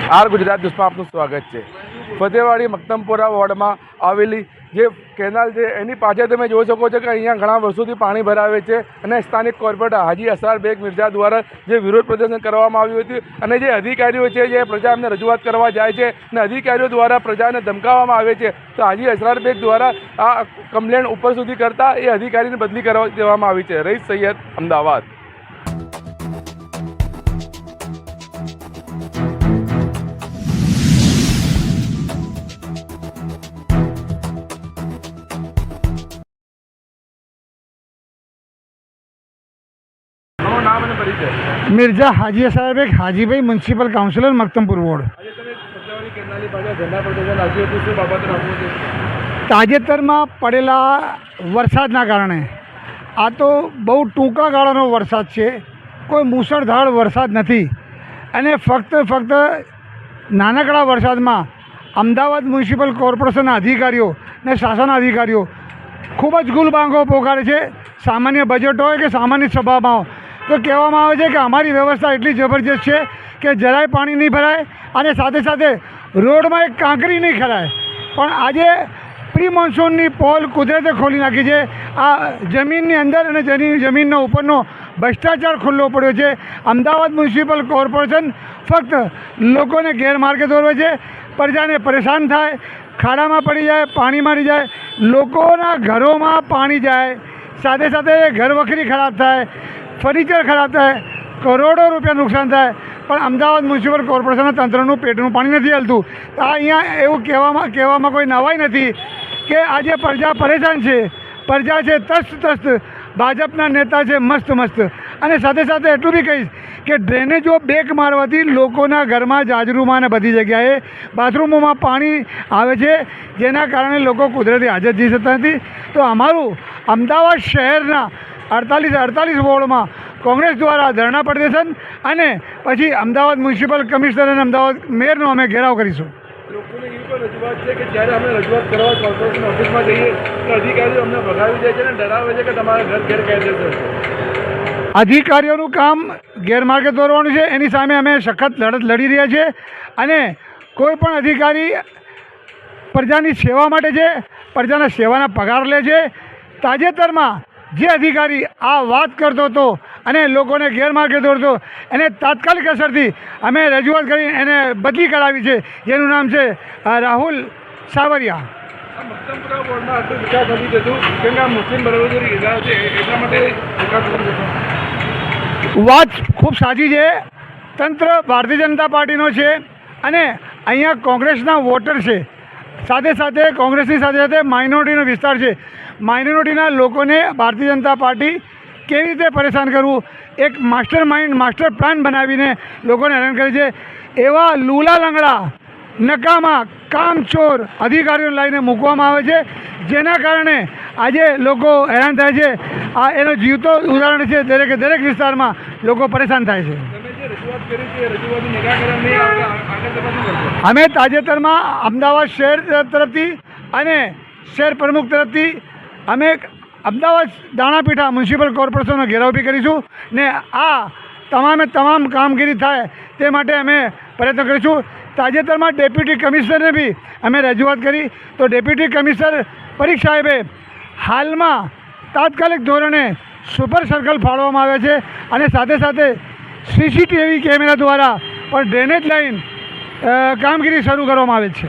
R Gujarat ન્યૂઝમાં આપનું સ્વાગત છે। ફતેવાડી મક્તમપુરા વોર્ડમાં આવેલી જે કેનાલ છે એની પાછળ તમે જોઈ શકો છો કે અહીંયા ઘણા વર્ષોથી પાણી ભરાવે છે અને સ્થાનિક કોર્પોરેટર હાજી અસરાર બેગ મિર્ઝા દ્વારા જે વિરોધ પ્રદર્શન કરવામાં આવ્યું હતું અને જે અધિકારીઓ છે જે પ્રજાને રજૂઆત કરવા જાય છે અને અધિકારીઓ દ્વારા પ્રજાને ધમકાવવામાં આવે છે, તો હાજી અસરાર બેગ દ્વારા આ કમ્પ્લેન ઉપર સુધી કરતાં એ અધિકારીને બદલી કરવા દેવામાં આવી છે। રઈસ સૈયદ, અમદાવાદ। नाम અને પરિચય? मिर्जा हाजी असार bag, Hajibhai, municipal councillor, मक्तमपुर ward. તાજેતરમાં પડેલા વરસાદના કારણે આ તો બહુ ટૂંકા ગાળાનો વરસાદ છે, કોઈ મુસળધાર વરસાદ નથી અને ફક્ત નાનકડા વરસાદમાં અમદાવાદ મ્યુનિસિપલ કોર્પોરેશનના અધિકારીઓ અને શાસન અધિકારીઓ ખૂબ જ ગુલબાંગો પોકારે છે। સામાન્ય બજેટ હોય કે સામાન્ય સભામાં તો કહેવામાં આવે છે કે અમારી વ્યવસ્થા એટલી જબરજસ્ત છે કે જરાય પાણી નહીં ભરાય અને સાથે સાથે રોડમાં એક કાંકરી નહીં ખરાય, પણ આજે પ્રી મોન્સૂનની પોલ કુદરતે ખોલી નાખી છે। આ જમીનની અંદર અને જમીનનો ઉપરનો ભ્રષ્ટાચાર ખુલ્લો પડ્યો છે। અમદાવાદ મ્યુનિસિપલ કોર્પોરેશન ફક્ત લોકોને ગેરમાર્ગે દોરવે છે, પ્રજાને પરેશાન થાય, ખાડામાં પડી જાય, પાણી મારી જાય, લોકોના ઘરોમાં પાણી જાય, સાથે સાથે ઘરવખરી ખરાબ થાય, ફર્નિચર ખરાબ થાય, કરોડો રૂપિયા નુકસાન થાય, પણ અમદાવાદ મ્યુનિસિપલ કોર્પોરેશનના તંત્રનું પેટનું પાણી નથી હલતું। આ અહીંયા એવું કહેવામાં કોઈ નવાઈ નથી કે આજે પ્રજા પરેશાન છે, પ્રજા છે તસ્ત, ભાજપના નેતા છે મસ્ત, અને સાથે સાથે એટલું બી કહીશ કે ડ્રેનેજો બેક મારવાથી લોકોના ઘરમાં, જાજરૂમાં અને બધી જગ્યાએ બાથરૂમોમાં પાણી આવે છે, જેના કારણે લોકો કુદરતી હાજર જઈ શકતા નથી। તો અમારું અમદાવાદ શહેરના 48 વોર્ડમાં કોંગ્રેસ દ્વારા ધરણા પ્રદર્શન અને પછી અમદાવાદ મ્યુનિસિપલ કમિશનર અને અમદાવાદ મેયરનો અમે ઘેરાવ કરીશું। લોકોને એવી પણ રજૂઆત છે કે જ્યારે અમે રજૂઆત કરવા કોર્પોરેશન ઓફિસમાં જઈએ તો અધિકારીઓ અમને ભગાવી દે છે અને ડરાવે છે કે તમારા ઘર ગેરકાયદેસર છે। અધિકારીઓનું કામ ગેરમાર્ગે દોરવાનું છે, એની સામે અમે સખત લડત લડી રહ્યા છીએ અને કોઈ પણ અધિકારી પ્રજાની સેવા માટે છે, પ્રજાના સેવાના પગાર લે છે। તાજેતરમાં જે અધિકારી આ વાત કરતો હતો અને લોકોને ગેરમાર્ગે દોરતો એને તાત્કાલિક અસરથી અમે રજૂઆત કરી એને બદલી કરાવી છે, જેનું નામ છે રાહુલ સાવરિયા। મક્તમપુરા વોર્ડમાં આટલું વિકાસ નથી થતું કેમ કે આ મુસ્લિમ બરોબરી એરિયા છે, એટલા માટે વિકાસ નથી થતો। વાત ખૂબ સાચી છે, તંત્ર ભારતીય જનતા પાર્ટીનો છે અને અહીંયા કોંગ્રેસના વોટર છે, સાથે સાથે કોંગ્રેસની સાથે માઇનોરિટીનો વિસ્તાર છે। માઇનોરિટીના લોકોને ભારતીય જનતા પાર્ટી કેવી રીતે પરેશાન કરવું, એક માસ્ટર પ્લાન બનાવીને લોકોને હેરાન કરે છે। એવા લૂલા લંગડા, નકામા, કામચોર અધિકારીઓને લાવીને મૂકવામાં આવે છે, જેના કારણે આજે લોકો હેરાન થાય છે। આ એનો જીવતો ઉદાહરણ છે, દરેક વિસ્તારમાં લોકો પરેશાન થાય છે। અમે તાજેતરમાં અમદાવાદ શહેર તરફથી અને શહેર પ્રમુખ તરફથી અમે અમદાવાદ દાણાપીઠા મ્યુનિસિપલ કોર્પોરેશનનો ઘેરાવ બી કરીશું ને આ તમામ કામગીરી થાય તે માટે અમે પ્રયત્ન કરીશું। તાજેતરમાં ડેપ્યુટી કમિશનરને બી અમે રજૂઆત કરી, તો ડેપ્યુટી કમિશનર પરીખ સાહેબે હાલમાં તાત્કાલિક ધોરણે સુપર સર્કલ ફાળવવામાં આવે છે અને સાથે સાથે CCTV કેમેરા દ્વારા પણ ડ્રેનેજ લાઈન કામગીરી શરૂ કરવામાં આવે છે।